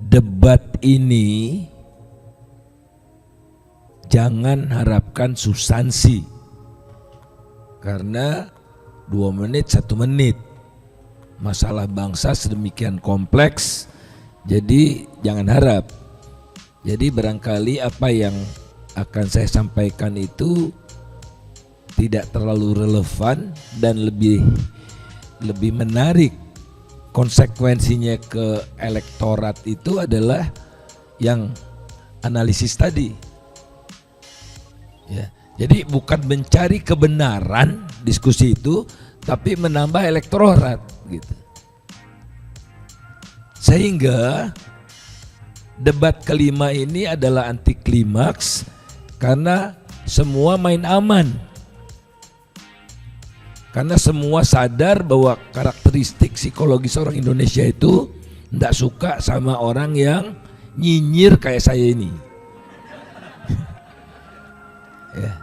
debat ini jangan harapkan substansi, karena 2 menit 1 menit, masalah bangsa sedemikian kompleks, jadi jangan harap. Jadi barangkali apa yang akan saya sampaikan itu tidak terlalu relevan dan lebih menarik. Konsekuensinya ke elektorat itu adalah yang analisis tadi. Ya, jadi bukan mencari kebenaran diskusi itu, tapi menambah elektorat gitu. Sehingga debat kelima ini adalah anti klimaks karena semua main aman. Karena semua sadar bahwa karakteristik psikologis orang Indonesia itu tidak suka sama orang yang nyinyir kayak saya ini. Ya,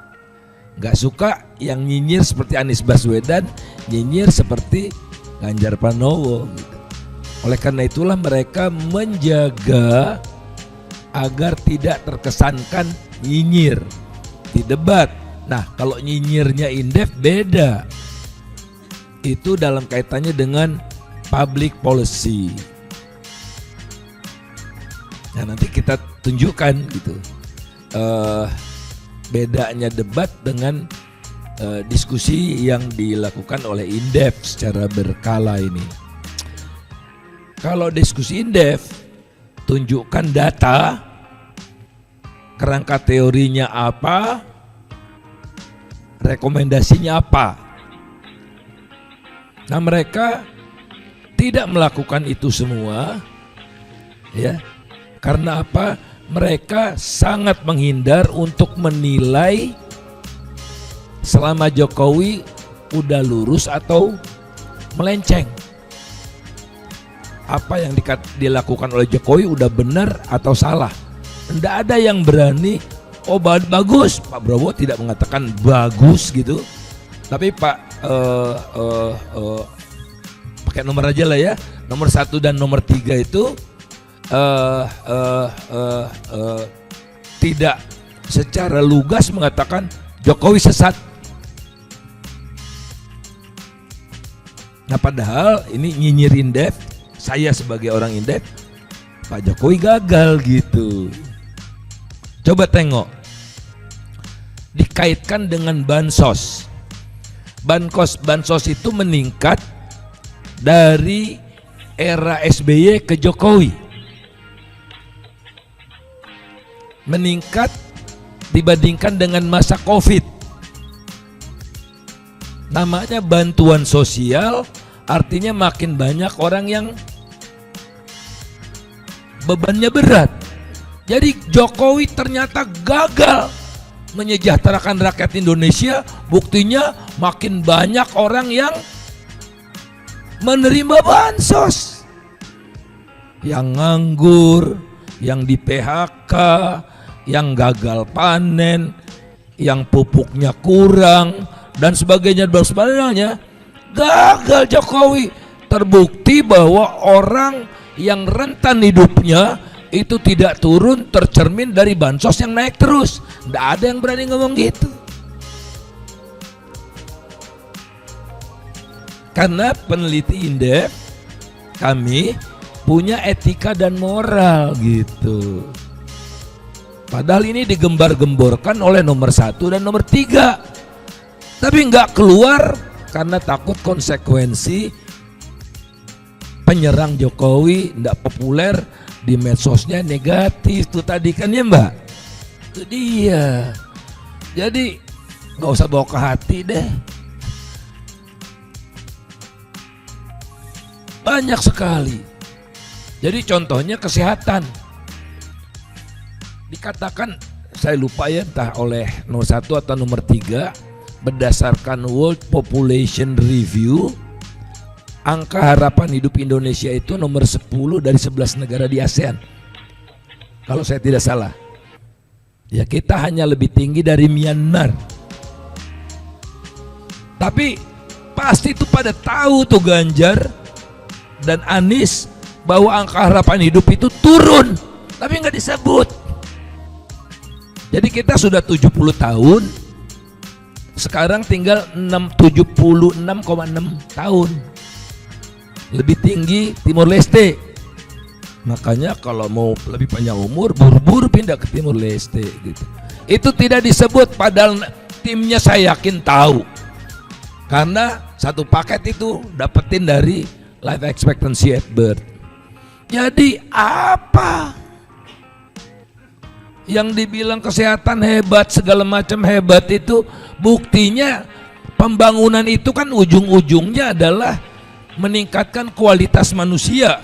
nggak suka yang nyinyir seperti Anies Baswedan, nyinyir seperti Ganjar Pranowo. Gitu. Oleh karena itulah mereka menjaga agar tidak terkesankan nyinyir di debat. Nah, kalau nyinyirnya indef beda. Itu dalam kaitannya dengan public policy. Nah, nanti kita tunjukkan gitu bedanya debat dengan diskusi yang dilakukan oleh indef secara berkala ini. Kalau diskusi indef, tunjukkan data, kerangka teorinya apa, rekomendasinya apa. Nah, mereka tidak melakukan itu semua, ya. Karena apa? Mereka sangat menghindar untuk menilai selama Jokowi udah lurus atau melenceng. Apa yang dilakukan oleh Jokowi udah benar atau salah. Tidak ada yang berani, oh bagus. Pak Prabowo tidak mengatakan bagus gitu. Tapi Pak pakai nomor aja lah ya, nomor 1 dan nomor 3 itu tidak secara lugas mengatakan Jokowi sesat. Nah, padahal ini nyinyir indef, saya sebagai orang indef, Pak Jokowi gagal gitu. Coba tengok, dikaitkan dengan bansos. Bansos itu meningkat dari era SBY ke Jokowi. Meningkat dibandingkan dengan masa Covid. Namanya bantuan sosial, artinya makin banyak orang yang bebannya berat. Jadi Jokowi ternyata gagal menyejahterakan rakyat Indonesia. Buktinya makin banyak orang yang menerima bansos, yang nganggur, yang di PHK, yang gagal panen, yang pupuknya kurang dan sebagainya. Gagal Jokowi. Terbukti bahwa orang yang rentan hidupnya itu tidak turun, tercermin dari bansos yang naik terus. Tidak ada yang berani ngomong gitu. Karena peneliti indef kami punya etika dan moral gitu. Padahal ini digembar-gemborkan oleh nomor 1 dan nomor 3. Tapi nggak keluar karena takut konsekuensi penyerang Jokowi nggak populer di medsosnya negatif. Itu tadi kan ya Mbak? Itu dia. Jadi nggak usah bawa ke hati deh. Banyak sekali. Jadi contohnya kesehatan. Dikatakan, saya lupa ya entah oleh nomor 1 atau nomor 3, berdasarkan World Population Review, angka harapan hidup Indonesia itu nomor 10 dari 11 negara di ASEAN. Kalau saya tidak salah. Ya, kita hanya lebih tinggi dari Myanmar. Tapi pasti itu pada tahu tuh Ganjar dan Anies bahwa angka harapan hidup itu turun, tapi nggak disebut. Jadi kita sudah 70 tahun, sekarang tinggal 76,6 tahun, lebih tinggi Timor Leste. Makanya kalau mau lebih panjang umur, buru-buru pindah ke Timor Leste gitu. Itu tidak disebut, padahal timnya saya yakin tahu, karena satu paket itu dapetin dari life expectancy at birth. Jadi apa yang dibilang kesehatan hebat, segala macam hebat itu, buktinya pembangunan itu kan ujung-ujungnya adalah meningkatkan kualitas manusia.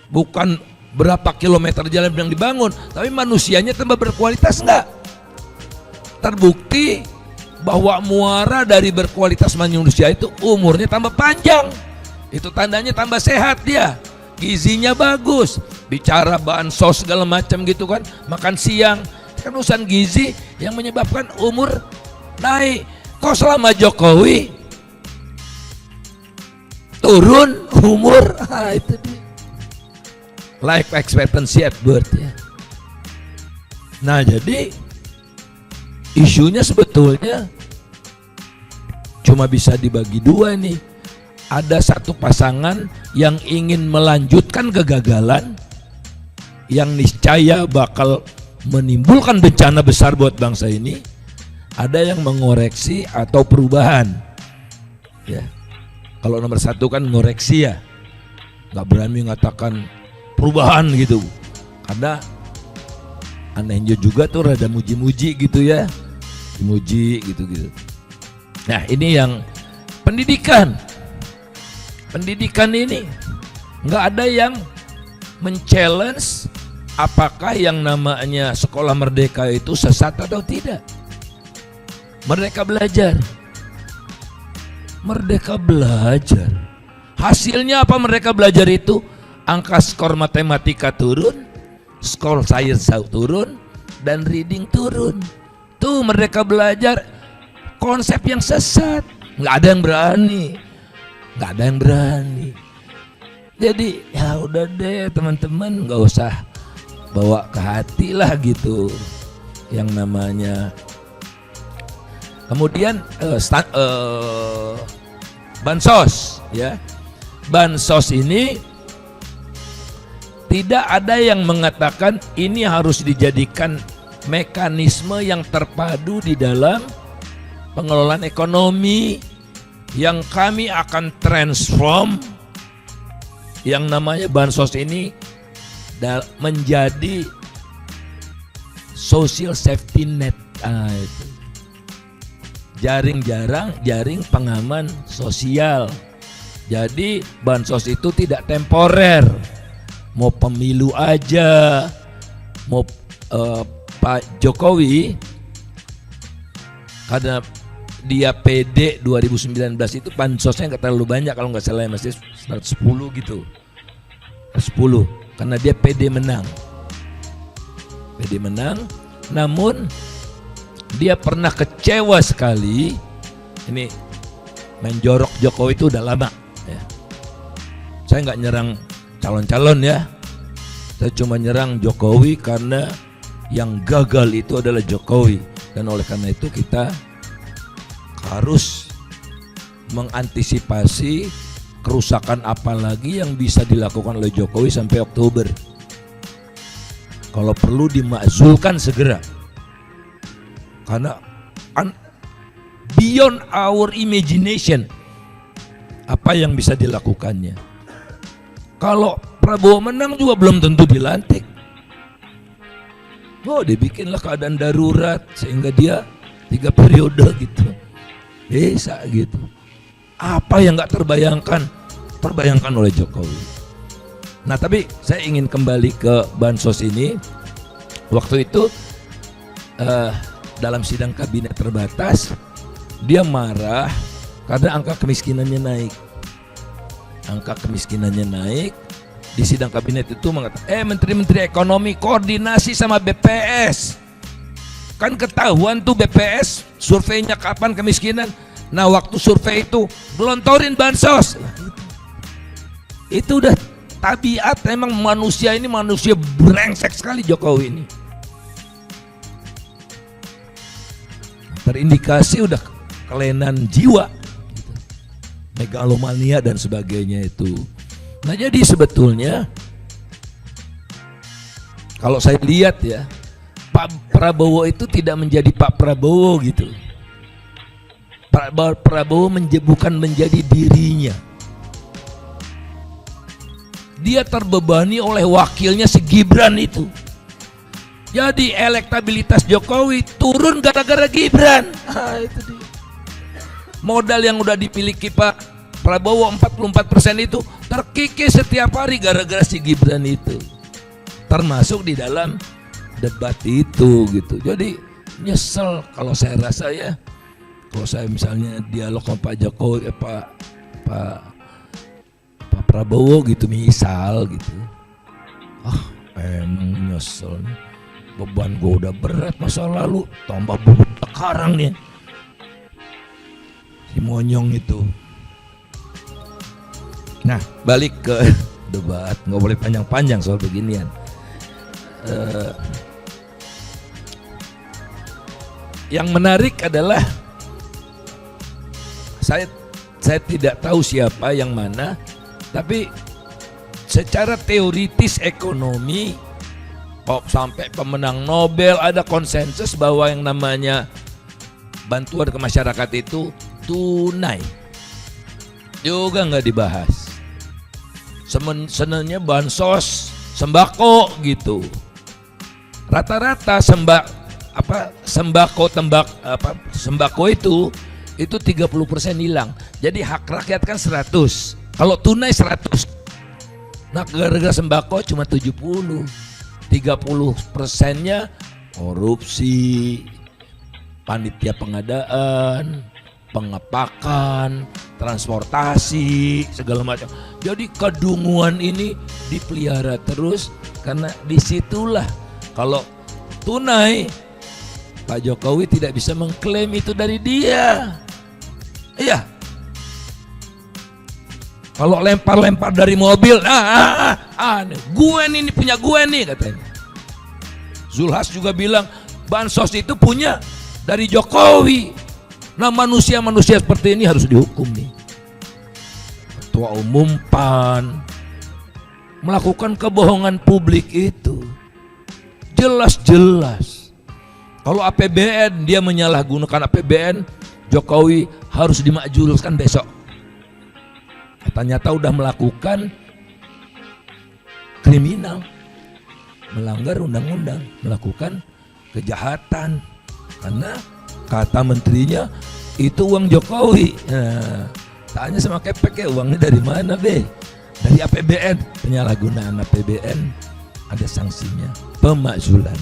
Bukan berapa kilometer jalan yang dibangun, tapi manusianya tambah berkualitas enggak? Terbukti bahwa muara dari berkualitas manusia itu umurnya tambah panjang. Itu tandanya tambah sehat dia. Gizinya bagus. Bicara bansos segala macam gitu kan, makan siang, kan urusan gizi yang menyebabkan umur naik. Kok selama Jokowi turun umur? Itu dia. Life expectancy at birth ya. Nah, jadi isunya sebetulnya cuma bisa dibagi dua nih. Ada satu pasangan yang ingin melanjutkan kegagalan yang niscaya bakal menimbulkan bencana besar buat bangsa ini. Ada yang mengoreksi atau perubahan ya. Kalau nomor satu kan ngoreksi ya, nggak berani mengatakan perubahan gitu, karena anehnya juga tuh rada muji-muji gitu ya, muji gitu-gitu. Nah, ini yang pendidikan ini nggak ada yang men-challenge apakah yang namanya sekolah merdeka itu sesat atau tidak. Merdeka belajar. Hasilnya apa mereka belajar itu? Angka skor matematika turun, skor sains turun, dan reading turun. Tuh mereka belajar konsep yang sesat. Nggak ada yang berani. Jadi ya udah deh teman-teman, nggak usah bawa ke hati lah gitu yang namanya. Kemudian bansos ya. Bansos ini tidak ada yang mengatakan ini harus dijadikan mekanisme yang terpadu di dalam pengelolaan ekonomi, yang kami akan transform yang namanya bansos ini menjadi social safety net. Itu. Jaring pengaman sosial. Jadi bansos itu tidak temporer. Mau pemilu aja, mau Pak Jokowi karena dia PD 2019 itu bansosnya nggak terlalu banyak, kalau nggak salah masih 110 gitu, 10 karena dia PD menang. Namun dia pernah kecewa sekali. Ini menjorok Jokowi itu udah lama ya. Saya nggak nyerang calon-calon ya, saya cuma nyerang Jokowi karena yang gagal itu adalah Jokowi, dan oleh karena itu kita harus mengantisipasi kerusakan apa lagi yang bisa dilakukan oleh Jokowi sampai Oktober. Kalau perlu dimakzulkan segera, karena beyond our imagination apa yang bisa dilakukannya. Kalau Prabowo menang juga belum tentu dilantik. Dibikinlah keadaan darurat sehingga dia 3 periode gitu. Bisa gitu. Apa yang nggak terbayangkan oleh Jokowi. Nah, tapi saya ingin kembali ke bansos ini. Waktu itu dalam sidang kabinet terbatas, dia marah karena angka kemiskinannya naik. Di sidang kabinet itu mengatakan, menteri-menteri ekonomi koordinasi sama BPS. Kan ketahuan tuh BPS surveinya kapan kemiskinan. Nah, waktu survei itu gelontorin bansos. Itu udah tabiat memang manusia ini manusia brengsek sekali Jokowi ini. Terindikasi udah kelainan jiwa, gitu. Megalomania dan sebagainya itu. Nah jadi sebetulnya kalau saya lihat ya, Pak Prabowo itu tidak menjadi Pak Prabowo gitu. Pak Prabowo bukan menjadi dirinya. Dia terbebani oleh wakilnya si Gibran itu. Jadi elektabilitas Jokowi turun gara-gara Gibran. Itu dia. Modal yang udah dimiliki Pak Prabowo 44% itu terkikis setiap hari gara-gara si Gibran itu. Termasuk di dalam debat itu gitu. Jadi nyesel kalau saya rasa ya. Kalau saya misalnya dialog sama Pak Jokowi, Pak Prabowo gitu misal gitu. Emang nyesel nih. Beban gue udah berat masa lalu, tambah beban sekarang nih. Si monyong itu. Nah, balik ke debat, nggak boleh panjang-panjang soal beginian. Yang menarik adalah saya tidak tahu siapa yang mana, tapi secara teoritis ekonomi sampai pemenang Nobel ada konsensus bahwa yang namanya bantuan ke masyarakat itu tunai. Juga nggak dibahas. Senenya bansos sembako gitu. Rata-rata sembako itu 30% hilang. Jadi hak rakyat kan 100. Kalau tunai 100. Nah gara-gara sembako cuma 70. 30%-nya korupsi, panitia pengadaan, pengepakan, transportasi, segala macam. Jadi kedunguan ini dipelihara terus karena disitulah kalau tunai Pak Jokowi tidak bisa mengklaim itu dari dia. Iya. Kalau lempar-lempar dari mobil, gue nih punya gue nih katanya. Zulhas juga bilang bansos itu punya dari Jokowi. Nah manusia-manusia seperti ini harus dihukum nih. Ketua Umum PAN melakukan kebohongan publik itu jelas-jelas. Kalau APBN dia menyalahgunakan APBN, Jokowi harus dimakzulkan besok. Ternyata udah melakukan kriminal, melanggar undang-undang, melakukan kejahatan karena kata menterinya itu uang Jokowi. Nah, tanya sama Kepek ya uangnya dari mana be? Dari APBN. Penyalahgunaan APBN ada sanksinya, pemakzulan.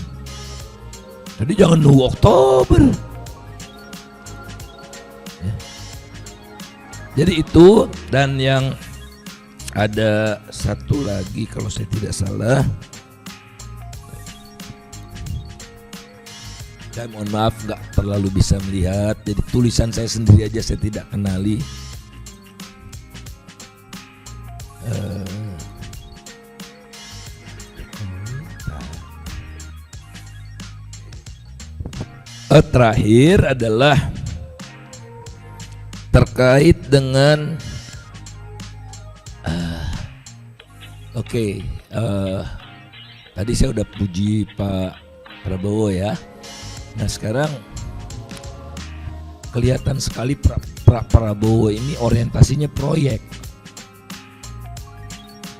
Jadi jangan nunggu Oktober. Ya. Jadi itu, dan yang ada satu lagi kalau saya tidak salah, saya mohon maaf nggak terlalu bisa melihat, jadi tulisan saya sendiri aja saya tidak kenali. Terakhir adalah terkait dengan tadi saya udah puji Pak Prabowo ya. Nah sekarang kelihatan sekali Prabowo ini orientasinya proyek.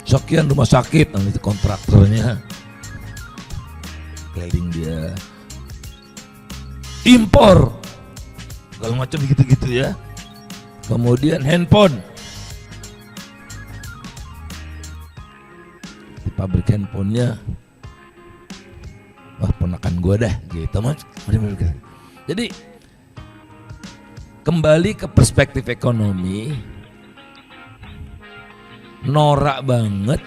Sekian rumah sakit, nanti kontraktornya keliling dia, impor segala macam gitu-gitu ya. Kemudian handphone, di pabrik handphonenya, wah ponakan gue dah gitu mas. Jadi kembali ke perspektif ekonomi, norak banget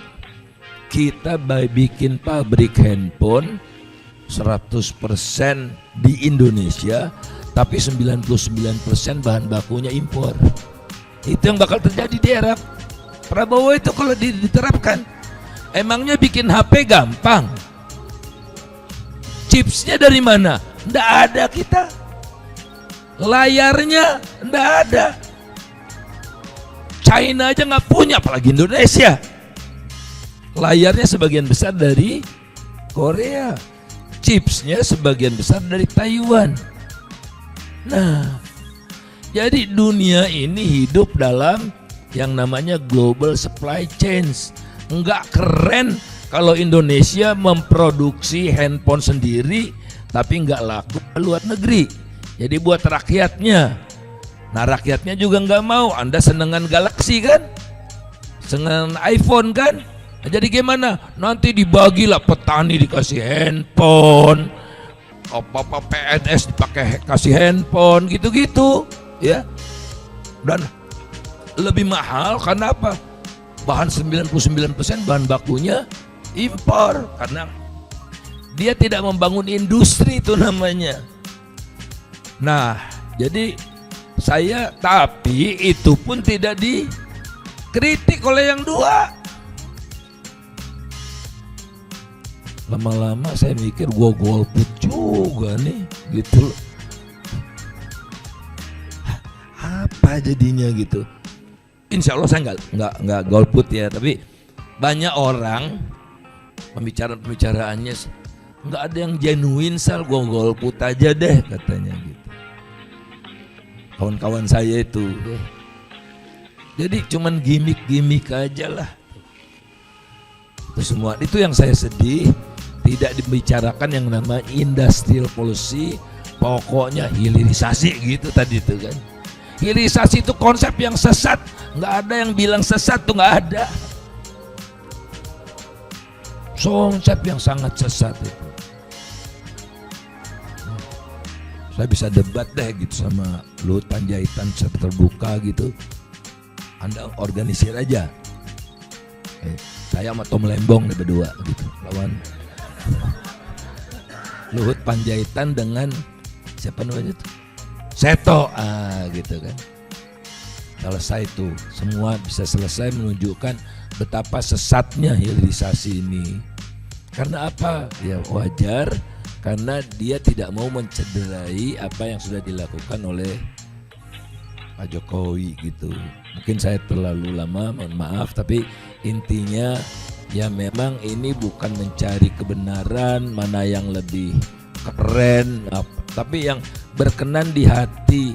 kita bikin pabrik handphone 100% di Indonesia, tapi 99% bahan bakunya impor. Itu yang bakal terjadi di era Prabowo itu kalau diterapkan. Emangnya bikin HP gampang? Chipsnya dari mana? Nggak ada kita. Layarnya nggak ada. China aja nggak punya, apalagi Indonesia. Layarnya sebagian besar dari Korea, chipsnya sebagian besar dari Taiwan. Nah, jadi dunia ini hidup dalam yang namanya global supply chains. Enggak keren kalau Indonesia memproduksi handphone sendiri tapi enggak laku ke luar negeri. Jadi buat rakyatnya. Nah, rakyatnya juga enggak mau. Anda senengan Galaxy kan? Senengan iPhone kan? Nah, jadi gimana? Nanti dibagilah, petani dikasih handphone, apa PNS dipakai kasih handphone gitu-gitu, ya. Dan lebih mahal karena apa? Bahan 99% bahan bakunya impor, karena dia tidak membangun industri, itu namanya. Nah, jadi tapi itu pun tidak dikritik oleh yang dua. Lama-lama saya mikir gua golput juga nih, gitu loh. Apa jadinya gitu? Insya Allah saya nggak golput ya, tapi banyak orang pembicaraannya nggak ada yang genuine, Sal, gua golput aja deh katanya gitu. Kawan-kawan saya itu, jadi cuman gimmick aja lah. Itu semua, itu yang saya sedih, tidak dibicarakan yang namanya industrial policy, pokoknya hilirisasi gitu tadi itu kan. Hilirisasi itu konsep yang sesat, nggak ada yang bilang sesat tuh, nggak ada. Konsep yang sangat sesat itu. Saya bisa debat deh gitu sama Luhut Panjaitan secara terbuka gitu. Anda organisir aja. Saya sama Tom Lembong nih berdua gitu, lawan Luhut Panjaitan dengan siapa namanya itu? Seto, gitu kan. Selesai tuh, semua bisa selesai, menunjukkan betapa sesatnya hilirisasi ini. Karena apa? Ya wajar, karena dia tidak mau mencederai apa yang sudah dilakukan oleh Pak Jokowi gitu. Mungkin saya terlalu lama, mohon maaf, tapi intinya ya memang ini bukan mencari kebenaran mana yang lebih keren, tapi yang berkenan di hati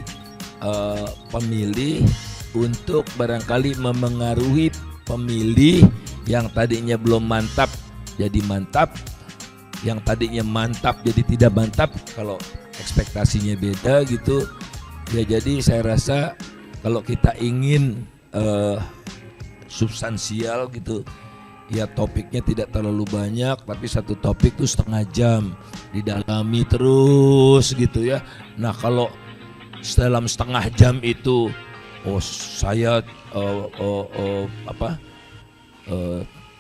pemilih untuk barangkali memengaruhi pemilih yang tadinya belum mantap jadi mantap, yang tadinya mantap jadi tidak mantap kalau ekspektasinya beda gitu. Ya jadi saya rasa kalau kita ingin substansial gitu, ya topiknya tidak terlalu banyak, tapi satu topik tuh setengah jam didalami terus gitu ya. Nah kalau dalam setengah jam itu saya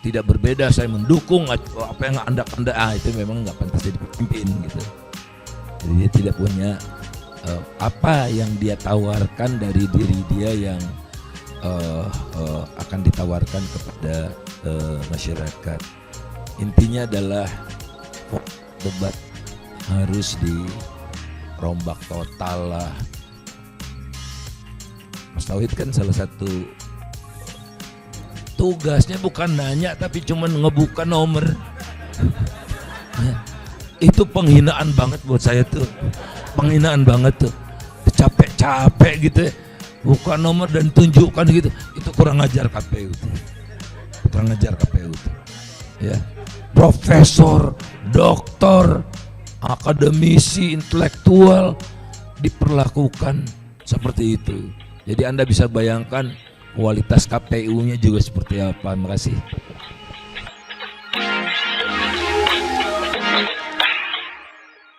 tidak berbeda, saya mendukung apa yang anda itu memang nggak pantas jadi pemimpin gitu. Jadi dia tidak punya apa yang dia tawarkan dari diri dia yang akan ditawarkan kepada masyarakat. Intinya adalah debat harus dirombak total lah. Mas Tauhid kan salah satu tugasnya bukan nanya tapi cuman ngebuka nomor. Itu penghinaan banget buat saya tuh, penghinaan banget tuh, capek gitu ya, buka nomor dan tunjukkan gitu, itu kurang ajar KPU tuh. Kurang ajar KPU tuh. Ya, profesor, doktor, akademisi, intelektual diperlakukan seperti itu. Jadi Anda bisa bayangkan kualitas KPU-nya juga seperti apa. Terima kasih.